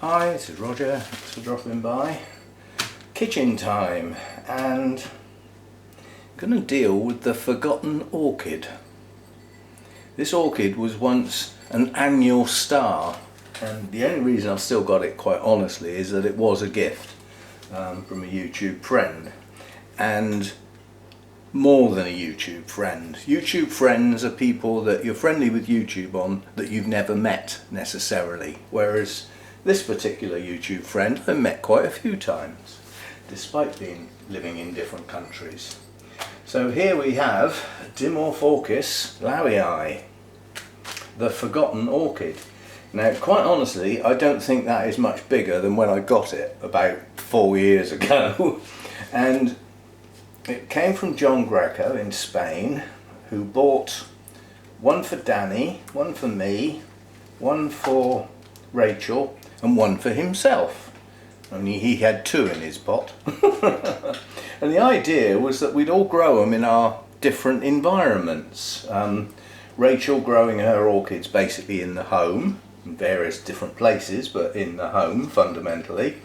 Hi, this is Roger. Thanks for dropping by. Kitchen time, and I'm going to deal with the forgotten orchid. This orchid was once an annual star, and the only reason I've still got it, quite honestly, is that it was a gift from a YouTube friend. And more than a YouTube friend. YouTube friends are people that you're friendly with YouTube on that you've never met necessarily, whereas this particular YouTube friend I've met quite a few times, despite living in different countries. So here we have Dimorphorchis lowii, the forgotten orchid. Now, quite honestly, I don't think that is much bigger than when I got it about 4 years ago. And it came from John Greco in Spain, who bought one for Danny, one for me, one for Rachel, and one for himself. Only he had 2 in his pot. And the idea was that we'd all grow them in our different environments. Rachel growing her orchids basically in the home, in various different places, but in the home fundamentally.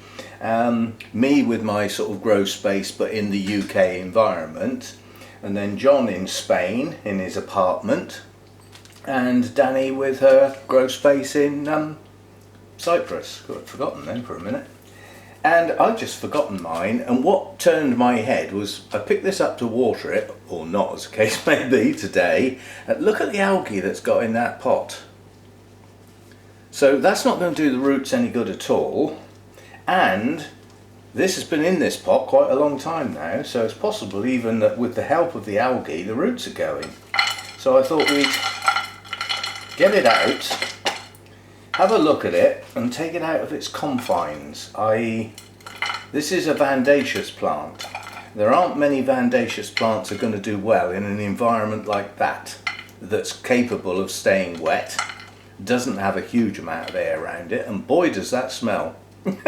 Me with my sort of grow space but in the UK environment, and then John in Spain in his apartment, and Danny with her grow space in Cyprus. Got forgotten then for a minute. And I've just forgotten mine, and what turned my head was I picked this up to water it, or not as the case may be today, and look at the algae that's got in that pot. So that's not going to do the roots any good at all. And this has been in this pot quite a long time now, so it's possible even that with the help of the algae the roots are going. So I thought we'd get it out, have a look at it and take it out of its confines. This is a Vandaceous plant. There aren't many Vandaceous plants that are going to do well in an environment like that, that's capable of staying wet, doesn't have a huge amount of air around it, and boy does that smell. I'm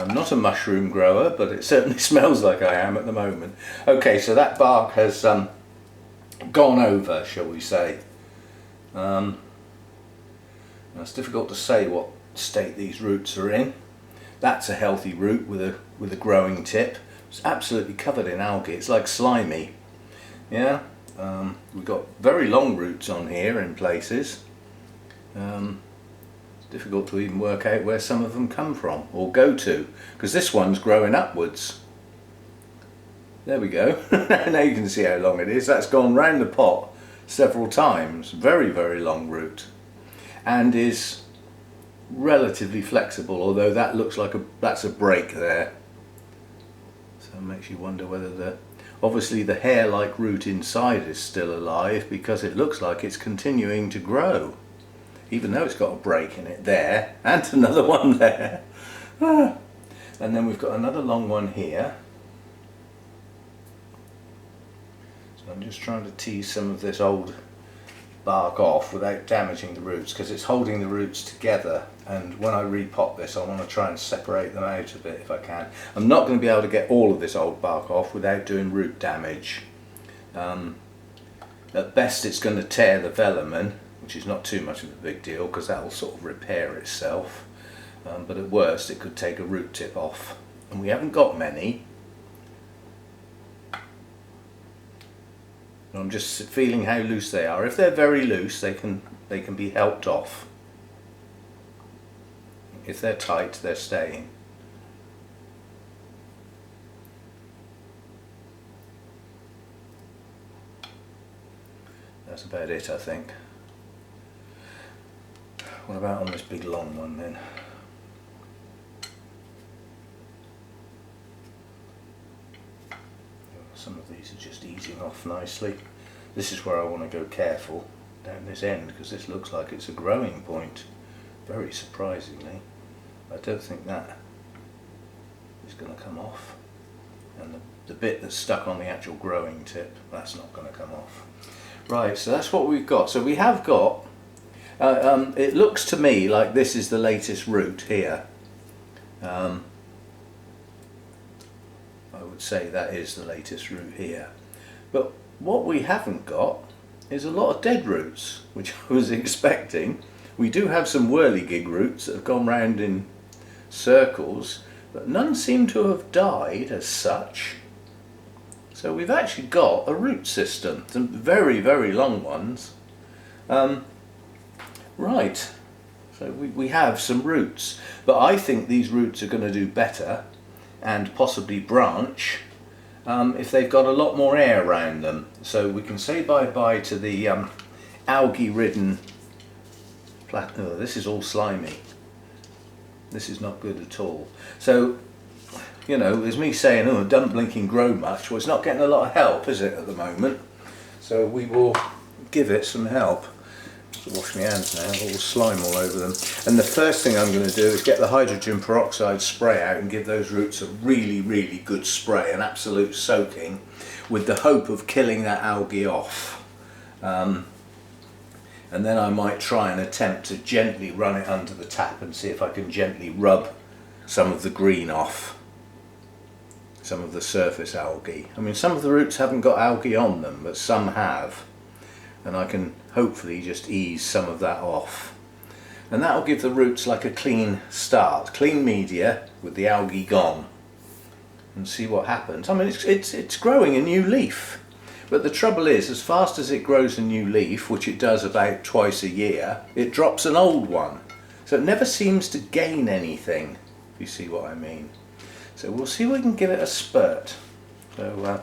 not a mushroom grower, but it certainly smells like I am at the moment. Okay, so that bark has gone over, shall we say. It's difficult to say what state these roots are in. That's a healthy root with a growing tip. It's absolutely covered in algae. It's like slimy. Yeah. We've got very long roots on here in places. It's difficult to even work out where some of them come from or go to, because this one's growing upwards. There we go. Now you can see how long it is. That's gone round the pot several times. Very, very long root, and is relatively flexible, although that looks like that's a break there. So it makes you wonder whether obviously the hair-like root inside is still alive, because it looks like it's continuing to grow, even though it's got a break in it there, and another one there. And then we've got another long one here. So I'm just trying to tease some of this old bark off without damaging the roots, because it's holding the roots together, and when I repot this I want to try and separate them out a bit if I can. I'm not going to be able to get all of this old bark off without doing root damage. At best it's going to tear the velamen, which is not too much of a big deal because that will sort of repair itself, but at worst it could take a root tip off, and we haven't got many. I'm just feeling how loose they are. If they're very loose, they can be helped off. If they're tight, they're staying. That's about it, I think. What about on this big long one then? Some of these are just easing off nicely. This is where I want to go careful, down this end, because this looks like it's a growing point, very surprisingly. I don't think that is going to come off, and the bit that's stuck on the actual growing tip, that's not going to come off. Right, so that's what we've got. So we have got, it looks to me like this is the latest root here. I would say that is the latest root here. But what we haven't got is a lot of dead roots, which I was expecting. We do have some whirligig roots that have gone round in circles, but none seem to have died as such. So we've actually got a root system, some very, very long ones. Right, so we have some roots, but I think these roots are going to do better and possibly branch if they've got a lot more air around them. So we can say bye-bye to the algae-ridden oh, this is all slimy. This is not good at all. So, you know, there's me saying, oh, don't blinking grow much. Well, it's not getting a lot of help, is it, at the moment? So we will give it some help. Just wash my hands now, all the slime all over them. And the first thing I'm going to do is get the hydrogen peroxide spray out and give those roots a really, really good spray, an absolute soaking, with the hope of killing that algae off. And then I might try and attempt to gently run it under the tap and see if I can gently rub some of the green off, some of the surface algae. I mean, some of the roots haven't got algae on them, but some have, and I can hopefully just ease some of that off. And that will give the roots like a clean start, clean media with the algae gone, and see what happens. I mean, it's growing a new leaf. But the trouble is, as fast as it grows a new leaf, which it does about twice a year, it drops an old one. So it never seems to gain anything, if you see what I mean. So we'll see if we can give it a spurt. So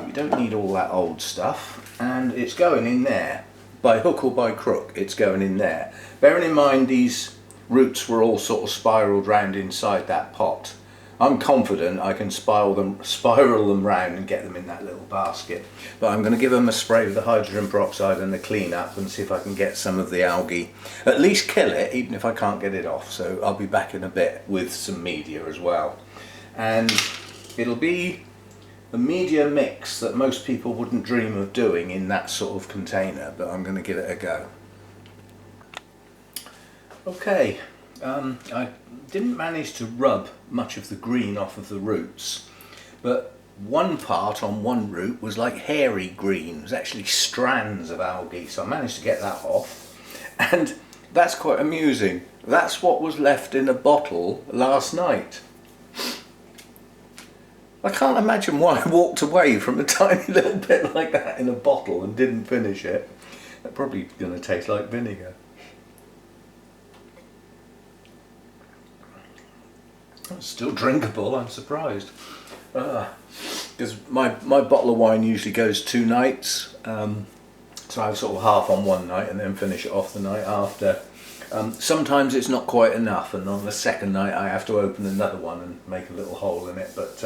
we don't need all that old stuff, and it's going in there. By hook or by crook, it's going in there. Bearing in mind these roots were all sort of spiralled round inside that pot. I'm confident I can spiral them round and get them in that little basket. But I'm going to give them a spray with the hydrogen peroxide and the clean up and see if I can get some of the algae, at least kill it, even if I can't get it off. So I'll be back in a bit with some media as well. And it'll be a media mix that most people wouldn't dream of doing in that sort of container, but I'm going to give it a go. Okay. I didn't manage to rub much of the green off of the roots, but one part on one root was like hairy green. It was actually strands of algae, so I managed to get that off, and that's quite amusing. That's what was left in a bottle last night. I can't imagine why I walked away from a tiny little bit like that in a bottle and didn't finish it. That's probably going to taste like vinegar. It's still drinkable, I'm surprised. Because my bottle of wine usually goes 2 nights, so I have sort of half on one night and then finish it off the night after. Sometimes it's not quite enough, and on the second night I have to open another one and make a little hole in it, but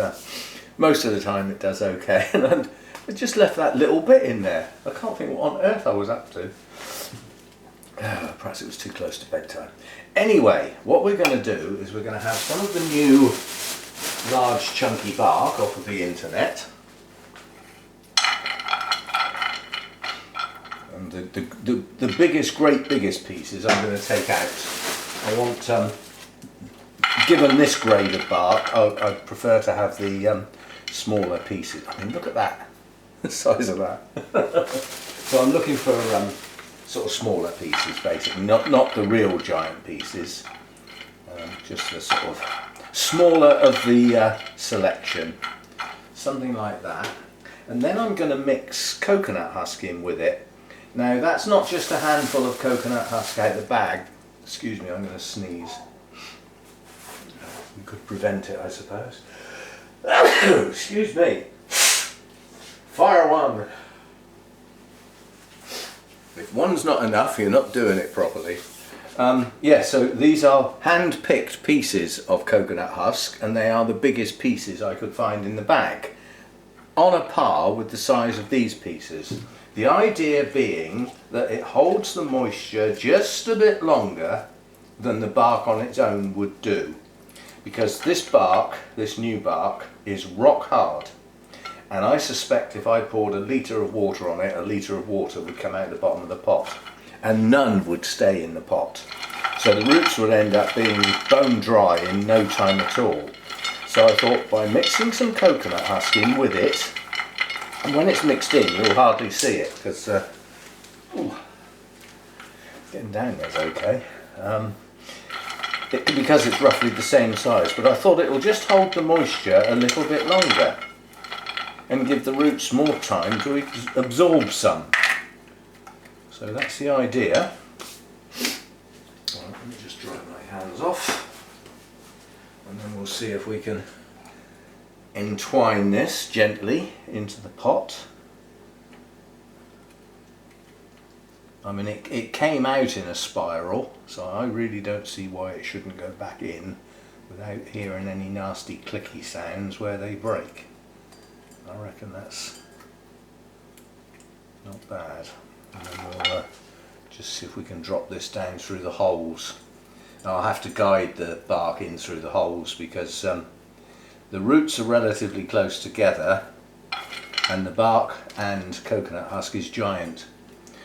most of the time it does okay. And I just left that little bit in there. I can't think what on earth I was up to. Perhaps it was too close to bedtime. Anyway, what we're going to do is we're going to have some of the new large chunky bark off of the internet. And the biggest, great biggest pieces I'm going to take out. I want, given this grade of bark, I'd prefer to have the smaller pieces. I mean, look at that, the size of that. So I'm looking for sort of smaller pieces, basically, not the real giant pieces, just the sort of smaller of the selection, something like that. And then I'm going to mix coconut husk in with it. Now that's not just a handful of coconut husk out of the bag. Excuse me, I'm going to sneeze. We could prevent it, I suppose. Excuse me. Fire one. If one's not enough, you're not doing it properly. Yeah, so these are hand-picked pieces of coconut husk, and they are the biggest pieces I could find in the bag, on a par with the size of these pieces. The idea being that it holds the moisture just a bit longer than the bark on its own would do, because this bark, this new bark, is rock hard. And I suspect if I poured a litre of water on it, a litre of water would come out the bottom of the pot, and none would stay in the pot. So the roots would end up being bone dry in no time at all. So I thought, by mixing some coconut husk in with it, and when it's mixed in you'll hardly see it, because getting getting down there's okay. Because it's roughly the same size, but I thought it will just hold the moisture a little bit longer and give the roots more time to absorb some. So that's the idea. Right, let me just dry my hands off, and then we'll see if we can entwine this gently into the pot. I mean, it came out in a spiral, so I really don't see why it shouldn't go back in without hearing any nasty clicky sounds where they break. I reckon that's not bad. And then we'll just see if we can drop this down through the holes. Now, I'll have to guide the bark in through the holes because the roots are relatively close together and the bark and coconut husk is giant.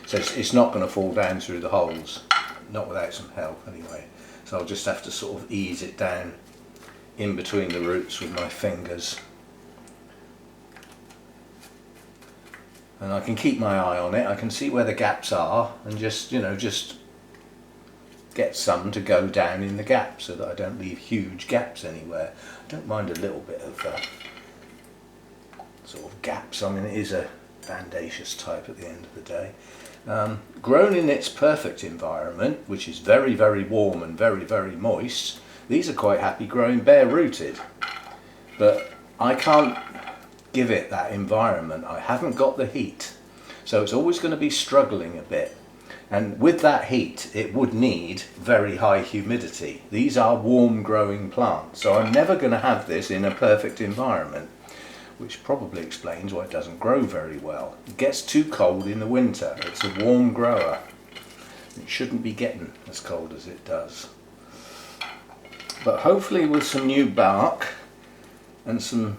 So it's not going to fall down through the holes, not without some help anyway. So I'll just have to sort of ease it down in between the roots with my fingers. And I can keep my eye on it, I can see where the gaps are and just, you know, just get some to go down in the gaps so that I don't leave huge gaps anywhere. I don't mind a little bit of sort of gaps. I mean, it is a bandaceous type at the end of the day. Grown in its perfect environment, which is very, very warm and very, very moist, these are quite happy growing bare rooted. But I can't give it that environment. I haven't got the heat. So it's always going to be struggling a bit. And with that heat, it would need very high humidity. These are warm growing plants. So I'm never going to have this in a perfect environment, which probably explains why it doesn't grow very well. It gets too cold in the winter. It's a warm grower. It shouldn't be getting as cold as it does. But hopefully with some new bark and some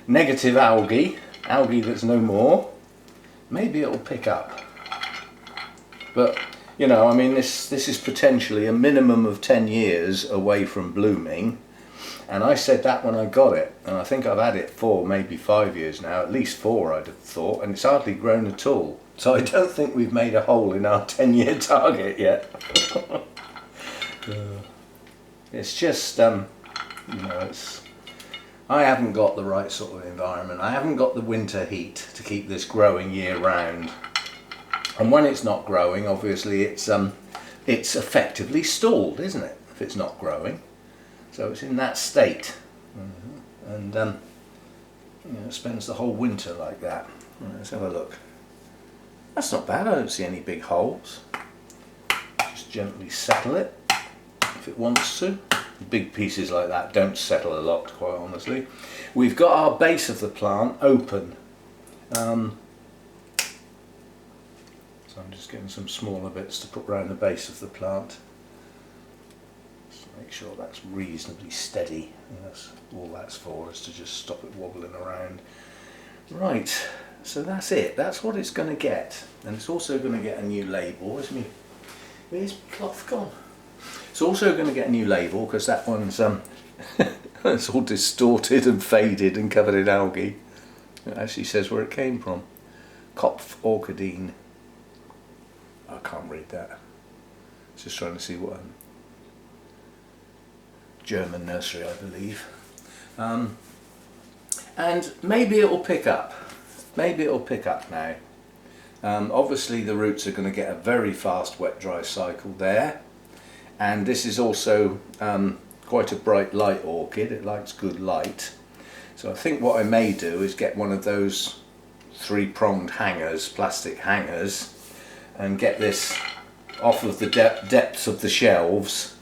negative algae that's no more, maybe it'll pick up. But you know, I mean, this is potentially a minimum of 10 years away from blooming. And I said that when I got it, and I think I've had it for maybe 5 years now, at least 4 I'd have thought, and it's hardly grown at all. So I don't think we've made a hole in our 10-year target yet. It's just, you know, I haven't got the right sort of environment. I haven't got the winter heat to keep this growing year round. And when it's not growing, obviously it's effectively stalled, isn't it, if it's not growing? So it's in that state, and you know, it spends the whole winter like that. Let's have a look. That's not bad. I don't see any big holes. Just gently settle it if it wants to. Big pieces like that don't settle a lot, quite honestly. We've got our base of the plant open, so I'm just getting some smaller bits to put around the base of the plant. Make sure that's reasonably steady. And that's all that's for, is to just stop it wobbling around. Right, so that's it. That's what it's going to get. And it's also going to get a new label. Where's my cloth gone? It's also going to get a new label because that one's it's all distorted and faded and covered in algae. It actually says where it came from. Kopf Orchideen. I can't read that. Just trying to see what German nursery, I believe. And maybe it will pick up. Maybe it will pick up now. Obviously the roots are going to get a very fast wet dry cycle there, and this is also quite a bright light orchid. It likes good light. So I think what I may do is get one of those 3-pronged hangers, plastic hangers, and get this off of the depths of the shelves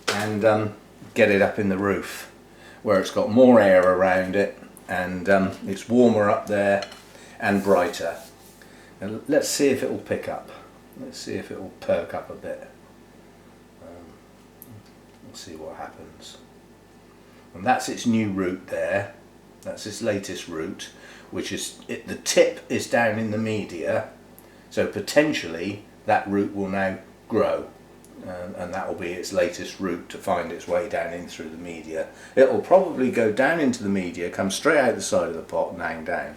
and get it up in the roof where it's got more air around it, and it's warmer up there and brighter. And let's see if it will pick up. Let's see if it will perk up a bit. We'll see what happens. And that's its new root there. That's its latest root, which is the tip is down in the media, so potentially that root will now grow. And that will be its latest route to find its way down in through the media. It will probably go down into the media, come straight out the side of the pot and hang down.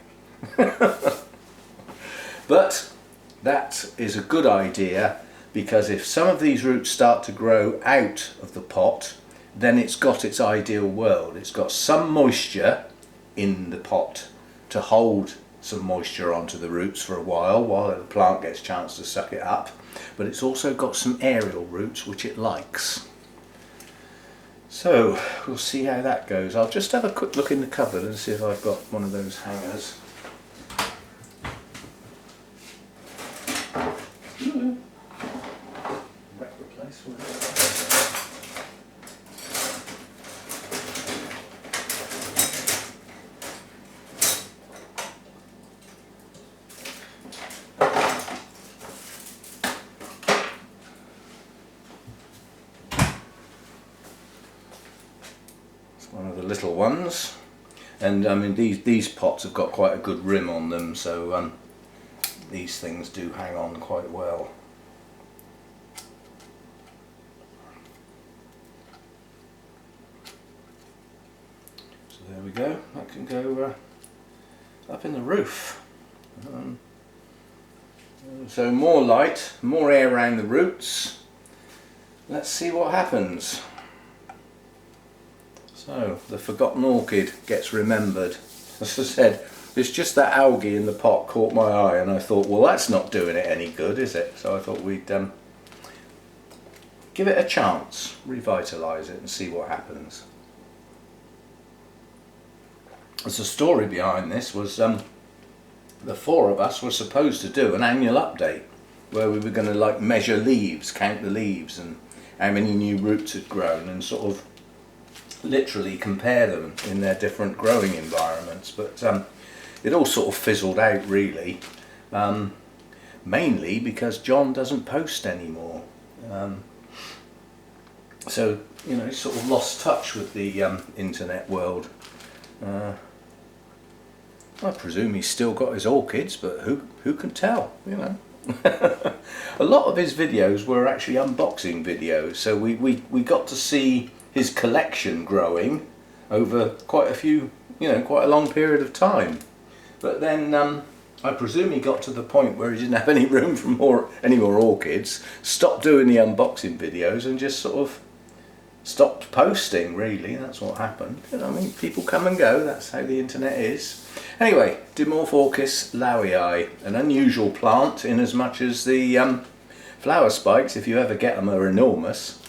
But that is a good idea, because if some of these roots start to grow out of the pot, then it's got its ideal world. It's got some moisture in the pot to hold some moisture onto the roots for a while the plant gets a chance to suck it up, but it's also got some aerial roots which it likes. So we'll see how that goes. I'll just have a quick look in the cupboard and see if I've got one of those hangers. One of the little ones, and I mean these pots have got quite a good rim on them, so these things do hang on quite well. So there we go, that can go up in the roof. So more light, more air around the roots. Let's see what happens. So the forgotten orchid gets remembered. As I said, it's just that algae in the pot caught my eye, and I thought, well, that's not doing it any good, is it? So I thought we'd give it a chance, revitalise it and see what happens. As the story behind this was the four of us were supposed to do an annual update where we were going to like measure leaves, count the leaves and how many new roots had grown, and sort of literally compare them in their different growing environments, but it all sort of fizzled out really, mainly because John doesn't post anymore, so you know, he's sort of lost touch with the internet world. I presume he's still got his orchids, but who can tell, you know. A lot of his videos were actually unboxing videos, so we got to see his collection growing over quite a long period of time. But then I presume he got to the point where he didn't have any room for any more orchids, stopped doing the unboxing videos and just sort of stopped posting, really. That's what happened. You know, I mean, people come and go, that's how the internet is. Anyway, Dimorphorchis lowii, an unusual plant in as much as the flower spikes, if you ever get them, are enormous.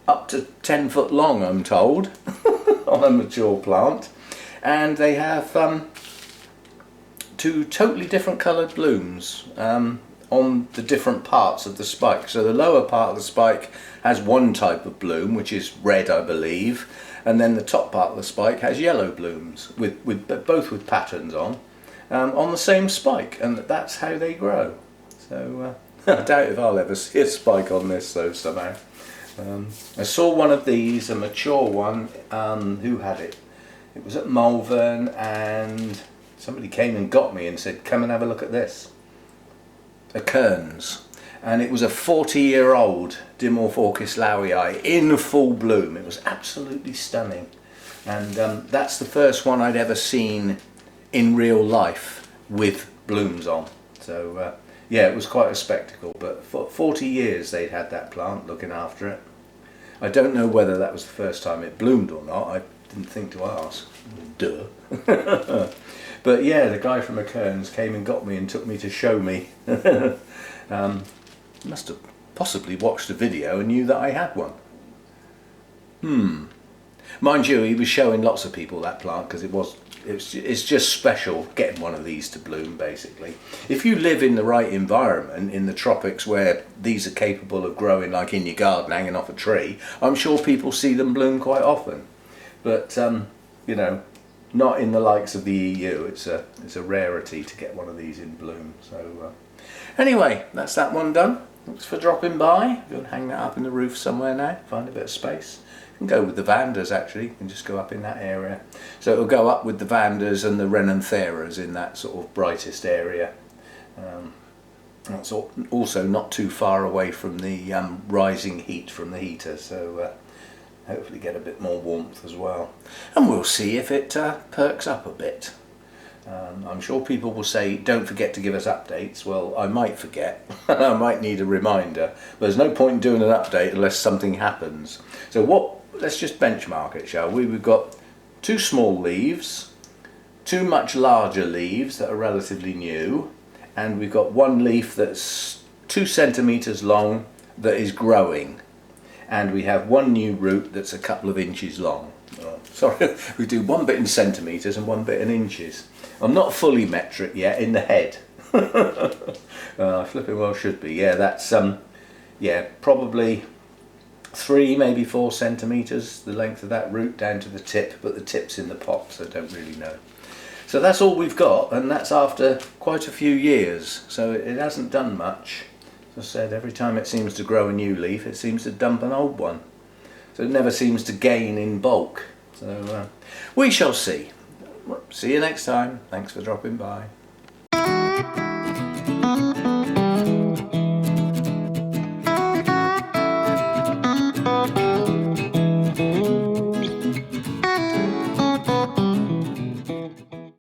Up to 10 foot long, I'm told, on a mature plant. And they have two totally different coloured blooms on the different parts of the spike. So the lower part of the spike has one type of bloom, which is red, I believe, and then the top part of the spike has yellow blooms, both with patterns on the same spike, and that's how they grow. So I doubt if I'll ever see a spike on this though somehow. I saw one of these, a mature one. Who had it? It was at Malvern, and somebody came and got me and said, come and have a look at this. A Kearns, and it was a 40-year-old Dimorphorchis lowii in full bloom. It was absolutely stunning, and that's the first one I'd ever seen in real life with blooms on. So yeah, it was quite a spectacle. But for 40 years they'd had that plant, looking after it. I don't know whether that was the first time it bloomed or not. I didn't think to ask. Duh. But yeah, the guy from Kearns came and got me and took me to show me. Must have possibly watched a video and knew that I had one. Mind you, he was showing lots of people that plant because it's just special getting one of these to bloom, basically. If you live in the right environment, in the tropics where these are capable of growing like in your garden, hanging off a tree, I'm sure people see them bloom quite often. But, you know, not in the likes of the EU. It's a rarity to get one of these in bloom. So anyway, that's that one done. Thanks for dropping by. Go and hang that up in the roof somewhere now, find a bit of space. You can go with the Vandas, actually. You can just go up in that area. So it'll go up with the Vandas and the Renantheras in that sort of brightest area. That's also not too far away from the rising heat from the heater, so hopefully get a bit more warmth as well. And we'll see if it perks up a bit. I'm sure people will say, don't forget to give us updates. Well, I might forget. I might need a reminder. But there's no point in doing an update unless something happens. So let's just benchmark it, shall we? We've got 2 small leaves, 2 much larger leaves that are relatively new, and we've got 1 leaf that's 2 centimetres long that is growing. And we have 1 new root that's a couple of inches long. Oh, sorry, we do 1 bit in centimetres and 1 bit in inches. I'm not fully metric yet in the head. Flipping well should be. Yeah, that's probably 3, maybe 4 centimetres, the length of that root down to the tip, but the tip's in the pot, so I don't really know. So that's all we've got, and that's after quite a few years, so it hasn't done much. As I said, every time it seems to grow a new leaf, it seems to dump an old one. So it never seems to gain in bulk. So we shall see. See you next time. Thanks for dropping by.